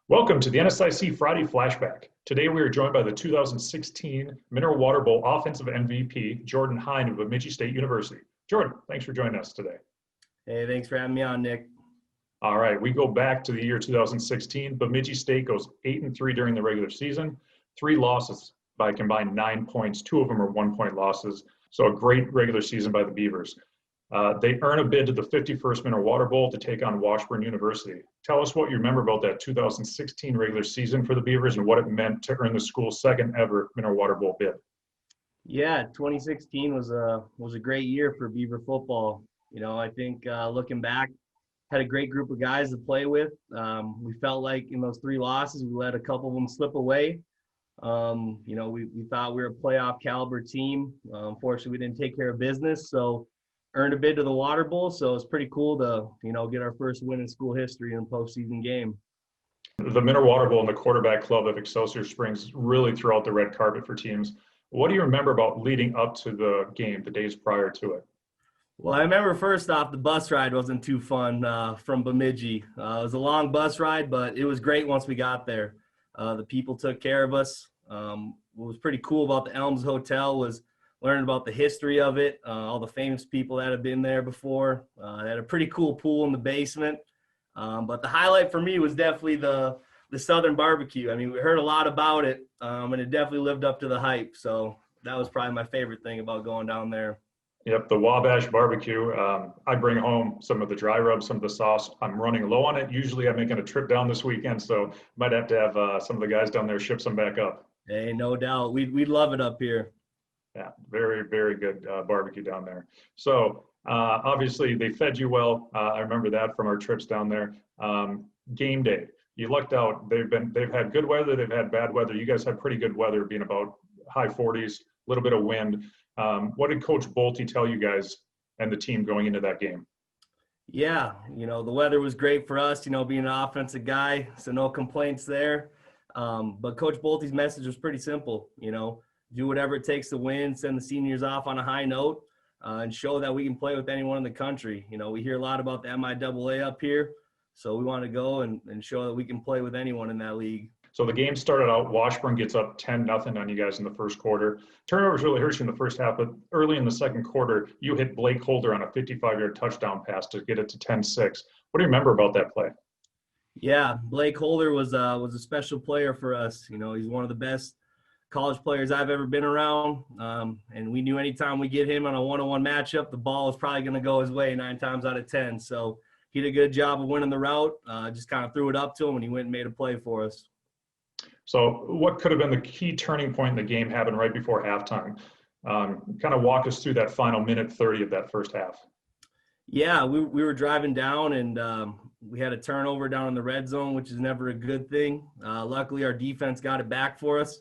Welcome to the NSIC Friday Flashback. Today we are joined by the 2016 Mineral Water Bowl Offensive MVP, Jordan Hein of Bemidji State University. Jordan, thanks for joining us today. Hey, thanks for having me on, Nick. All right, we go back to the year 2016. Bemidji State goes 8-3 during the regular season, 3 losses by a combined 9 points. 2 of them are 1-point losses. So a great regular season by the Beavers. They earn a bid to the 51st Mineral Water Bowl to take on Washburn University. Tell us what you remember about that 2016 regular season for the Beavers and what it meant to earn the school's second ever Mineral Water Bowl bid. Yeah, 2016 was a great year for Beaver football. I think looking back, had a great group of guys to play with. We felt like in those 3 losses, we let a couple of them slip away. We thought we were a playoff caliber team. Unfortunately, we didn't take care of business, so earned a bid to the Water Bowl. So it's pretty cool to, get our first win in school history in a postseason game. The Mineral Water Bowl and the quarterback club of Excelsior Springs really threw out the red carpet for teams. What do you remember about leading up to the game, the days prior to it? Well, I remember first off, the bus ride wasn't too fun from Bemidji. It was a long bus ride, but it was great once we got there. The people took care of us. What was pretty cool about the Elms Hotel was learning about the history of it, all the famous people that have been there before. They had a pretty cool pool in the basement. But the highlight for me was definitely the Southern barbecue. I mean, we heard a lot about it, and it definitely lived up to the hype. So that was probably my favorite thing about going down there. Yep, the Wabash barbecue. I bring home some of the dry rub, some of the sauce. I'm running low on it. Usually I'm making a trip down this weekend, so might have to have some of the guys down there ship some back up. Hey, no doubt. We'd love it up here. Yeah, very, very good barbecue down there. So obviously they fed you well. I remember that from our trips down there. Game day, you lucked out. They've had good weather. They've had bad weather. You guys had pretty good weather, being about high 40s, a little bit of wind. What did Coach Bolte tell you guys and the team going into that game? Yeah, the weather was great for us, being an offensive guy, so no complaints there. But Coach Bolte's message was pretty simple, do whatever it takes to win, send the seniors off on a high note, and show that we can play with anyone in the country. We hear a lot about the MIAA up here, so we want to go and show that we can play with anyone in that league. So the game started out, Washburn gets up 10-0 on you guys in the first quarter. Turnovers really hurt you in the first half, but early in the second quarter, you hit Blake Kornder on a 55-yard touchdown pass to get it to 10-6. What do you remember about that play? Yeah, Blake Kornder was a special player for us. He's one of the best college players I've ever been around, and we knew anytime we get him on a one-on-one matchup, the ball was probably going to go his way 9 times out of 10. So he did a good job of winning the route, just kind of threw it up to him, and he went and made a play for us. So what could have been the key turning point in the game happened right before halftime? Kind of walk us through that final minute 30 of that first half. Yeah, we were driving down, and we had a turnover down in the red zone, which is never a good thing. Luckily, our defense got it back for us.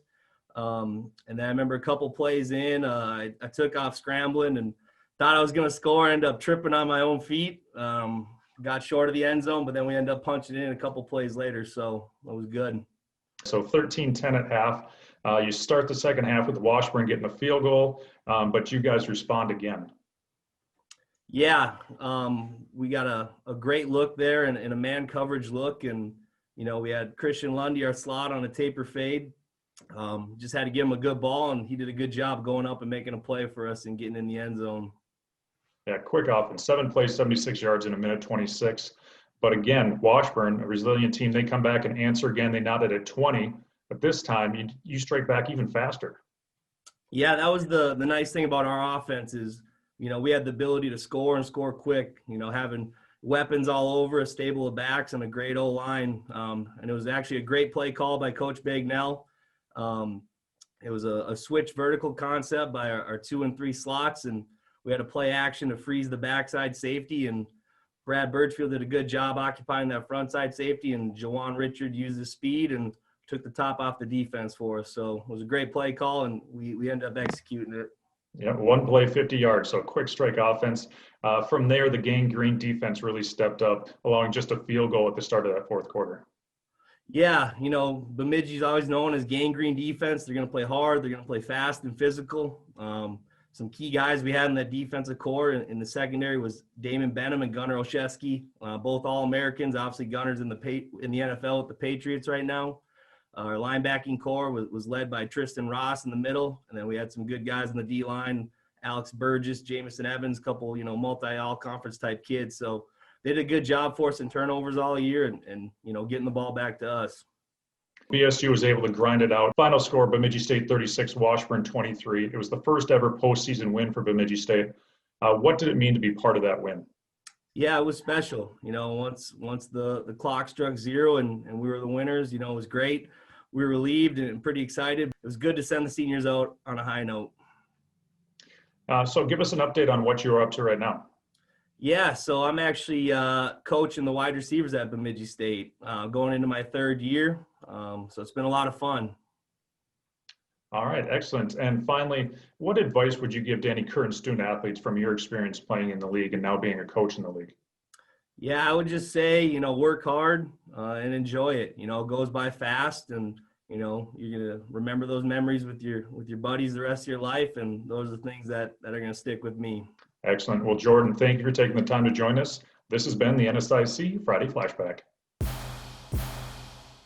And then I remember a couple plays in, I took off scrambling and thought I was going to score, ended up tripping on my own feet. Got short of the end zone, but then we ended up punching in a couple plays later, so it was good. So 13-10 at half. You start the second half with Washburn getting a field goal, but you guys respond again. Yeah, we got a great look there and a man coverage look, and we had Christian Lundy, our slot, on a taper fade. Just had to give him a good ball, and he did a good job going up and making a play for us and getting in the end zone. Yeah, quick offense. 7 plays, 76 yards in a minute 26. But again, Washburn, a resilient team, they come back and answer again. They knotted at 20, but this time you strike back even faster. Yeah, that was the nice thing about our offense is, we had the ability to score and score quick, having weapons all over, a stable of backs, and a great O-line. And it was actually a great play call by Coach Bagnell. It was a switch vertical concept by our 2 and 3 slots, and we had a play action to freeze the backside safety, and Brad Birchfield did a good job occupying that front side safety, and Jawan Richard used his speed and took the top off the defense for us. So it was a great play call, and we ended up executing it. Yeah, 1 play, 50 yards, so quick strike offense. From there, the Gang Green defense really stepped up, allowing just a field goal at the start of that fourth quarter. Yeah, Bemidji's always known as Gang Green defense. They're going to play hard. They're going to play fast and physical. some key guys we had in the defensive core. In the secondary was Damon Benham and Gunnar Olszewski, both All-Americans. Obviously, Gunner's in the NFL with the Patriots right now. Our linebacking core was led by Tristan Ross in the middle, and then we had some good guys in the D-line, Alex Burgess, Jamison Evans, couple, multi-all-conference type kids. So they did a good job forcing turnovers all year and getting the ball back to us. BSU was able to grind it out. Final score, Bemidji State 36, Washburn 23. It was the first ever postseason win for Bemidji State. What did it mean to be part of that win? Yeah, it was special. Once the clock struck zero and we were the winners, it was great. We were relieved and pretty excited. It was good to send the seniors out on a high note. So give us an update on what you're up to right now. Yeah, so I'm actually coaching the wide receivers at Bemidji State, going into my third year. So it's been a lot of fun. All right, excellent. And finally, what advice would you give to any current student athletes from your experience playing in the league and now being a coach in the league? Yeah, I would just say, work hard and enjoy it. It goes by fast, and you're gonna remember those memories with your buddies the rest of your life, and those are the things that are gonna stick with me. Excellent. Well, Jordan, thank you for taking the time to join us. This has been the NSIC Friday Flashback.